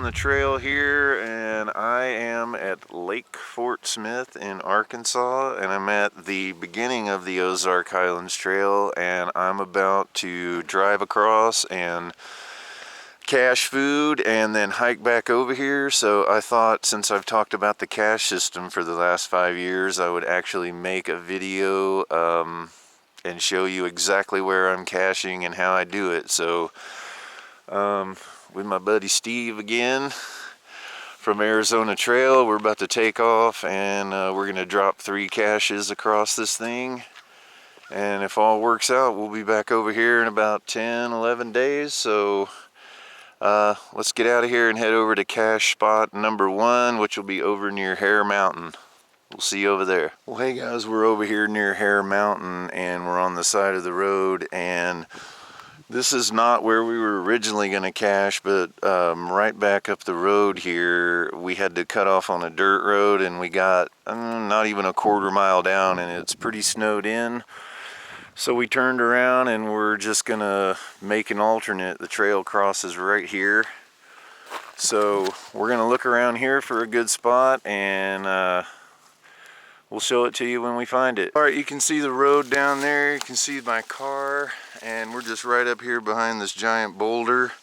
the trail here, and I am at Lake Fort Smith in Arkansas, and I'm at the beginning of the Ozark Highlands Trail, and I'm about to drive across and cache food and then hike back over here. So I thought, since I've talked about the cache system for the last 5 years, I would actually make a video and show you exactly where I'm caching and how I do it. So with my buddy Steve again from Arizona Trail, we're about to take off, and we're going to drop 3 caches across this thing. And if all works out, we'll be back over here in about 10-11 days. So let's get out of here and head over to cache spot number 1, which will be over near Hare Mountain. We'll see you over there. Well, hey guys, we're over here near Hare Mountain, and we're on the side of the road, and this is not where we were originally going to cache, but right back up the road here, we had to cut off on a dirt road, and we got not even a quarter mile down, and it's pretty snowed in. So we turned around, and we're just going to make an alternate. The trail crosses right here. So we're going to look around here for a good spot, and we'll show it to you when we find it. All right, you can see the road down there. You can see my car, and we're just right up here behind this giant boulder,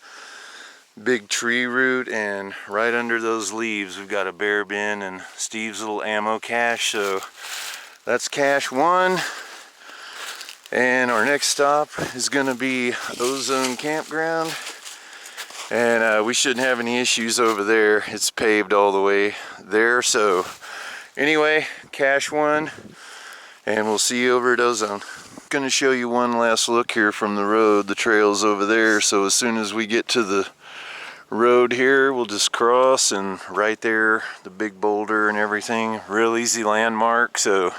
big tree root, and right under those leaves we've got a bear bin and Steve's little ammo cache. So that's cache 1, and our next stop is going to be Ozone Campground, and we shouldn't have any issues over there. It's paved all the way there. So anyway, cache 1, and we'll see you over at Ozone. I'm going to show you one last look here from the road. The trail's over there, so as soon as we get to the road here, we'll just cross, and right there, the big boulder and everything. Real easy landmark, so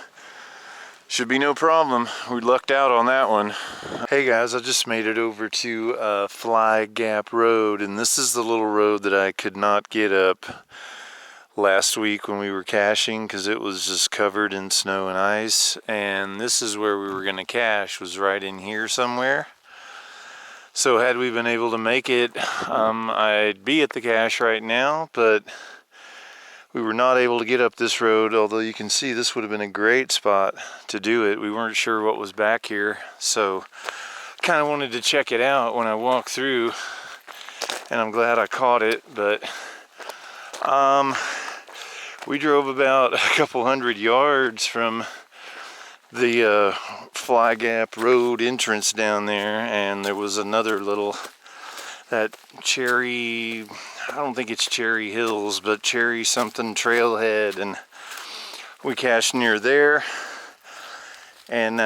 should be no problem. We lucked out on that one. Hey guys, I just made it over to Fly Gap Road, and this is the little road that I could not get up last week when we were caching because it was just covered in snow and ice. And this is where we were going to cache, was right in here somewhere. So had we been able to make it, I'd be at the cache right now, but we were not able to get up this road, although you can see this would have been a great spot to do it. We weren't sure what was back here, so kind of wanted to check it out when I walked through, and I'm glad I caught it. But we drove about a couple hundred yards from the Fly Gap Road entrance down there, and there was another little, that Cherry, I don't think it's Cherry Hills, but Cherry something trailhead, and we cached near there. And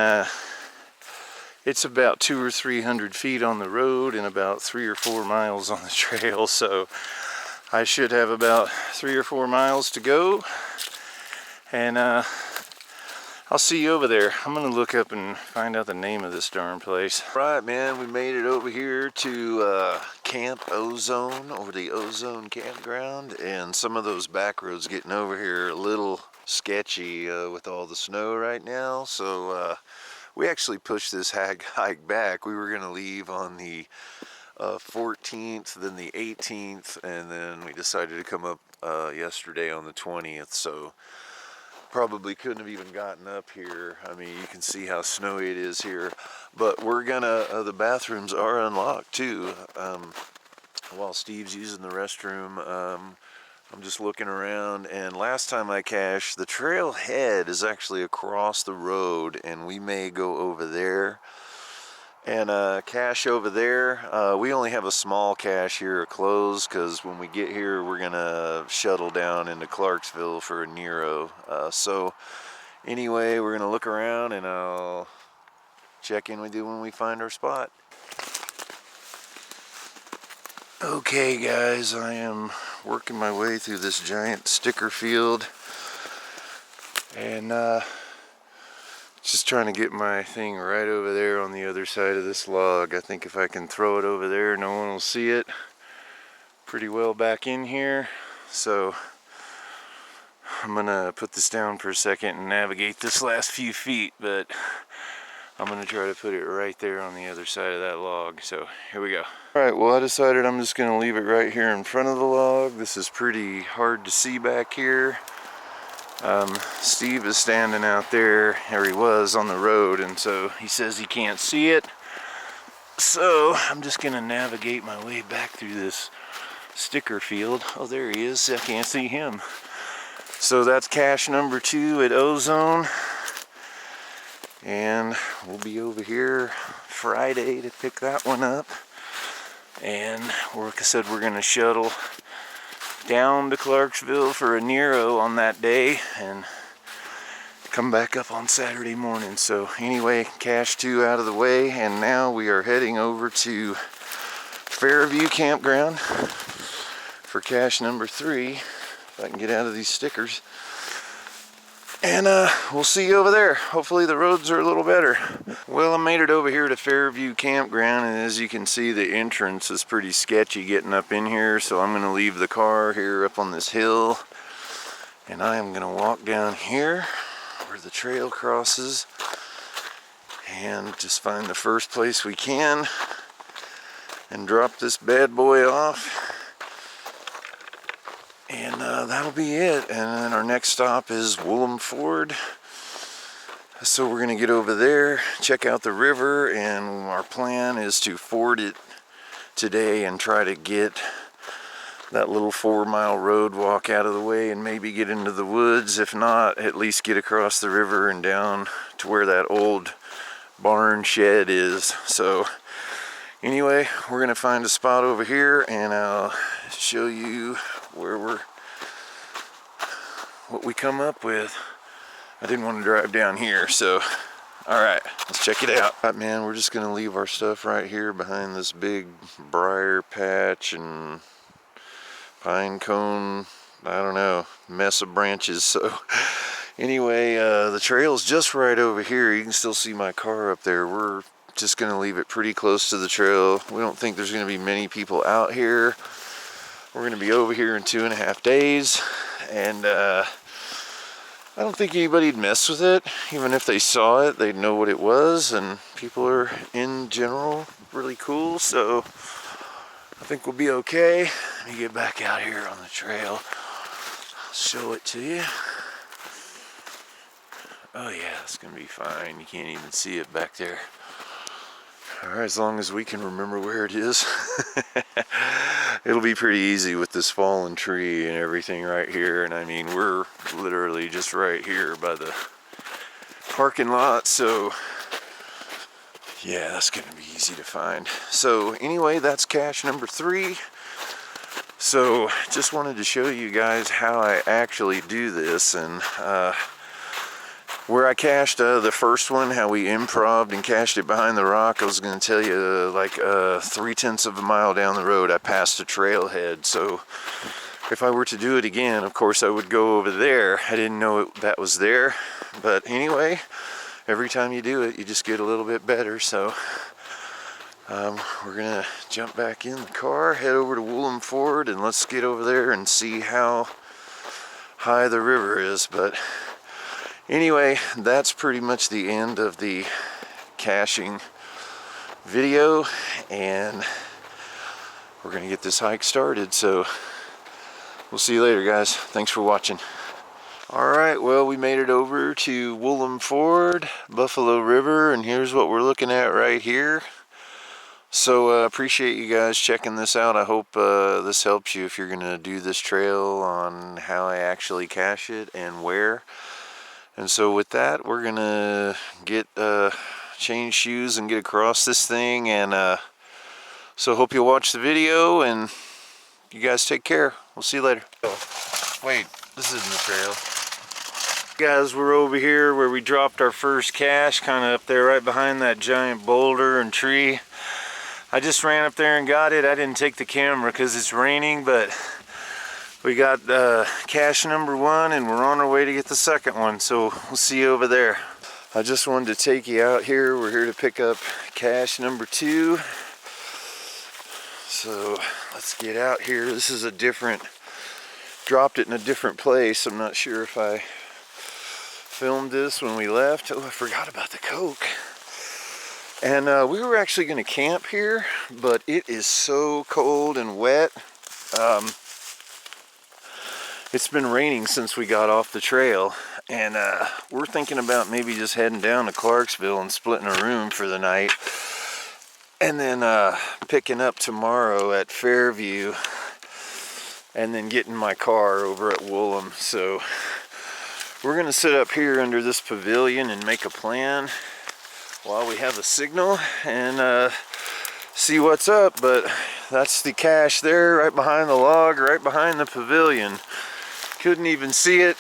it's about 200 or 300 feet on the road and about 3 or 4 miles on the trail, so I should have about 3 or 4 miles to go, and I'll see you over there. I'm gonna look up and find out the name of this darn place. Right, man, we made it over here to Camp Ozone, over the Ozone Campground, and some of those back roads getting over here are a little sketchy with all the snow right now. So we actually pushed this hike back. We were gonna leave on the 14th, then the 18th, and then we decided to come up yesterday on the 20th. So probably couldn't have even gotten up here. I mean, you can see how snowy it is here, but we're gonna the bathrooms are unlocked too. While Steve's using the restroom, I'm just looking around, and last time I cached, the trailhead is actually across the road, and we may go over there and cache over there. We only have a small cache here closed because when we get here, we're gonna shuttle down into Clarksville for a Nero. So anyway, we're gonna look around, and I'll check in with you when we find our spot. Okay guys, I am working my way through this giant sticker field, and just trying to get my thing right over there on the other side of this log. I think if I can throw it over there, no one will see it pretty well back in here. So I'm gonna put this down for a second and navigate this last few feet, but I'm gonna try to put it right there on the other side of that log. So here we go. All right, well, I decided I'm just gonna leave it right here in front of the log. This is pretty hard to see back here. Steve is standing out there, or he was on the road, and so he says he can't see it. So I'm just gonna navigate my way back through this sticker field. Oh, there he is. I can't see him. So that's cache number 2 at Ozone. And we'll be over here Friday to pick that one up. And like I said, we're gonna shuttle down to Clarksville for a Nero on that day and come back up on Saturday morning. So anyway, cache 2 out of the way, and now we are heading over to Fairview Campground for cache number 3, if I can get out of these stickers. And we'll see you over there. Hopefully the roads are a little better. Well, I made it over here to Fairview Campground, and as you can see, the entrance is pretty sketchy getting up in here, so I'm gonna leave the car here up on this hill, and I am gonna walk down here where the trail crosses and just find the first place we can and drop this bad boy off. And that'll be it. And then our next stop is Woolham Ford. So we're gonna get over there, check out the river, and our plan is to ford it today and try to get that little 4-mile road walk out of the way and maybe get into the woods. If not, at least get across the river and down to where that old barn shed is. So anyway, we're gonna find a spot over here, and I'll show you what we come up with. I didn't want to drive down here, so all right, let's check it out. All right, man, we're just gonna leave our stuff right here behind this big briar patch and pine cone, I don't know, mess of branches. So anyway, the trail's just right over here. You can still see my car up there. We're just gonna leave it pretty close to the trail. We don't think there's gonna be many people out here. We're gonna be over here in 2.5 days, and I don't think anybody'd mess with it. Even if they saw it, they'd know what it was, and people are in general really cool, so I think we'll be okay. Let me get back out here on the trail. I'll show it to you. Oh yeah, it's gonna be fine. You can't even see it back there. All right, as long as we can remember where it is. It'll be pretty easy with this fallen tree and everything right here. And I mean, we're literally just right here by the parking lot, so yeah, that's gonna be easy to find. So anyway, that's cache number 3. So just wanted to show you guys how I actually do this, and where I cached the first one, how we improv'd and cached it behind the rock. I was going to tell you, like 3/10 of a mile down the road, I passed a trailhead. So if I were to do it again, of course I would go over there. I didn't know that was there, but anyway, every time you do it, you just get a little bit better. So we're gonna jump back in the car, head over to Woolham Ford, and let's get over there and see how high the river is. But anyway, that's pretty much the end of the caching video, and we're gonna get this hike started. So we'll see you later, guys. Thanks for watching. All right, well, we made it over to Woolham Ford, Buffalo River, and here's what we're looking at right here. So appreciate you guys checking this out. I hope this helps you if you're gonna do this trail on how I actually cache it and where. And so with that, we're gonna get change shoes and get across this thing, and so hope you'll watch the video, and you guys take care. We'll see you later. Wait, this isn't the trail. Guys, we're over here where we dropped our first cache, kind of up there right behind that giant boulder and tree. I just ran up there and got it. I didn't take the camera because it's raining, but we got cache number 1, and we're on our way to get the second one, so we'll see you over there. I just wanted to take you out here. We're here to pick up cache number 2. So let's get out here. This is a different, dropped it in a different place. I'm not sure if I filmed this when we left. Oh, I forgot about the Coke. And we were actually going to camp here, but it is so cold and wet. It's been raining since we got off the trail, and we're thinking about maybe just heading down to Clarksville and splitting a room for the night, and then picking up tomorrow at Fairview, and then getting my car over at Woolham. So we're going to sit up here under this pavilion and make a plan while we have a signal and see what's up. But that's the cache there, right behind the log, right behind the pavilion. Couldn't even see it.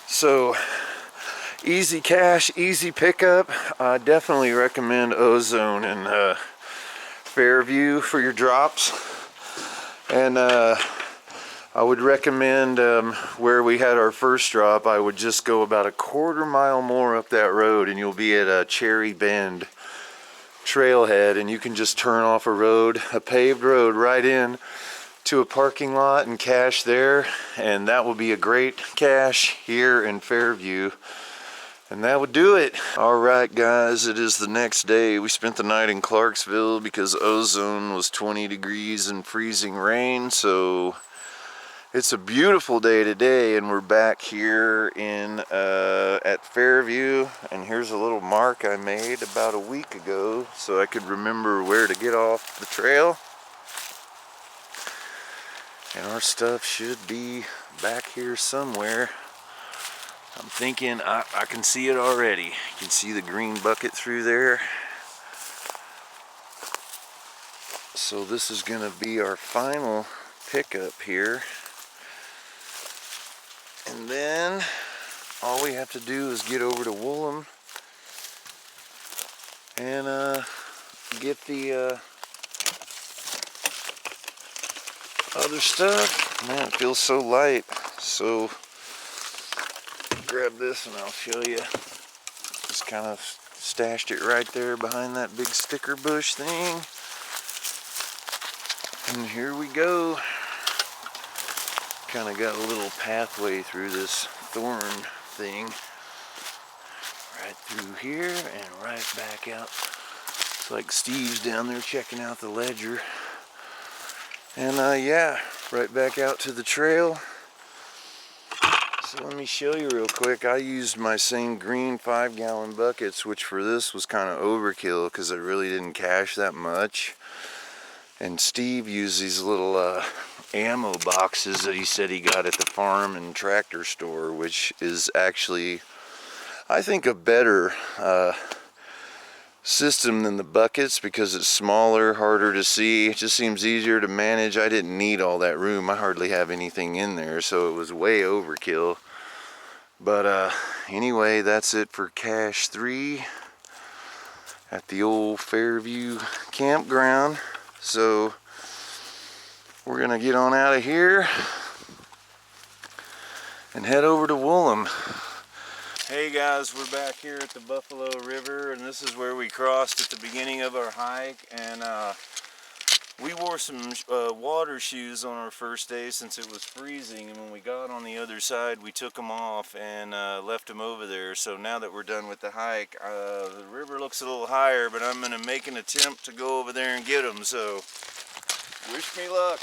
So easy cache, easy pickup. I definitely recommend Ozone and Fairview for your drops. And I would recommend where we had our first drop, I would just go about a quarter-mile more up that road and you'll be at a Cherry Bend trailhead, and you can just turn off a road, a paved road, right in to a parking lot and cache there, and that will be a great cache here in Fairview. And that would do it. Alright guys, it is the next day. We spent the night in Clarksville because Ozone was 20 degrees and freezing rain, so it's a beautiful day today, and we're back here in at Fairview. And here's a little mark I made about a week ago so I could remember where to get off the trail. And our stuff should be back here somewhere. I'm thinking I can see it already. You can see the green bucket through there. So this is going to be our final pickup here. And then all we have to do is get over to Woolham and get the other stuff. Man, it feels so light. So grab this and I'll show you. Just kind of stashed it right there behind that big sticker bush thing. And here we go. Kind of got a little pathway through this thorn thing. Right through here and right back out. It's like Steve's down there checking out the ledger. And yeah, right back out to the trail. So let me show you real quick. I used my same green 5-gallon buckets, which for this was kind of overkill because I really didn't cache that much. And Steve used these little ammo boxes that he said he got at the farm and tractor store, which is actually, I think, a better system than the buckets because it's smaller, harder to see. It just seems easier to manage. I didn't need all that room. I hardly have anything in there, so it was way overkill. But anyway, that's it for cache 3 at the old Fairview campground. So we're gonna get on out of here and head over to Woolham. Hey guys, we're back here at the Buffalo River, and this is where we crossed at the beginning of our hike. And we wore some water shoes on our first day since it was freezing, and when we got on the other side we took them off and left them over there. So now that we're done with the hike, the river looks a little higher, but I'm gonna make an attempt to go over there and get them, so wish me luck.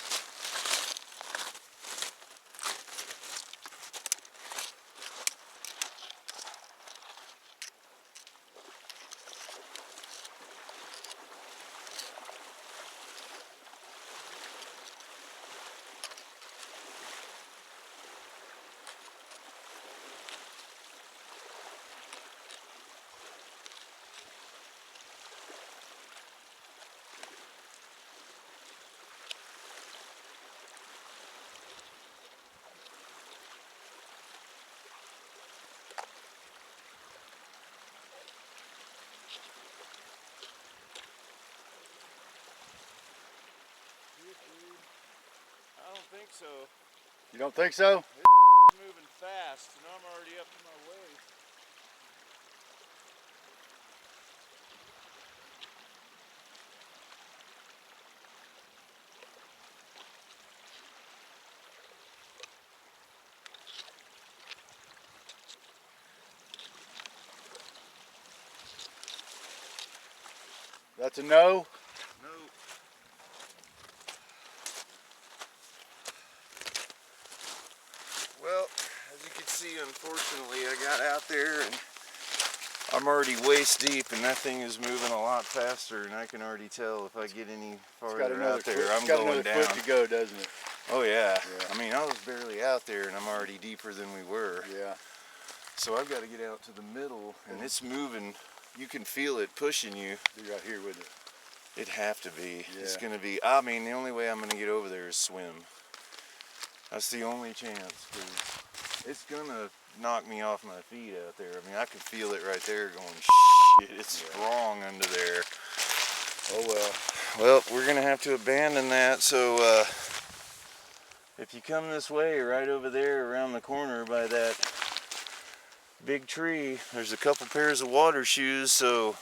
I don't think so. You don't think so? It's moving fast, and I'm already up to my waist. That's a no? No. Well, as you can see, unfortunately, I got out there and I'm already waist deep, and that thing is moving a lot faster, and I can already tell if I get any farther out there, I'm going down. It's got another foot to go, doesn't it? Oh yeah. I mean, I was barely out there, and I'm already deeper than we were. Yeah. So I've got to get out to the middle, and it's moving. You can feel it pushing you. You're out here with it. It'd have to be. Yeah. It's going to be. I mean, the only way I'm going to get over there is swim. That's the only chance, because it's going to knock me off my feet out there. I mean, I could feel it right there going, shit, it's strong under there. Oh well. Well, we're going to have to abandon that, so if you come this way, right over there around the corner by that big tree, there's a couple pairs of water shoes, so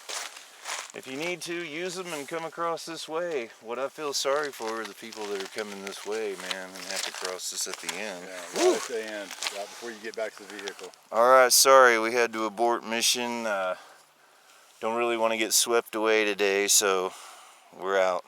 if you need to, use them and come across this way. What I feel sorry for are the people that are coming this way, man, and have to cross this at the end. Yeah, right at the end, right before you get back to the vehicle. Alright, sorry, we had to abort mission. Don't really want to get swept away today, so we're out.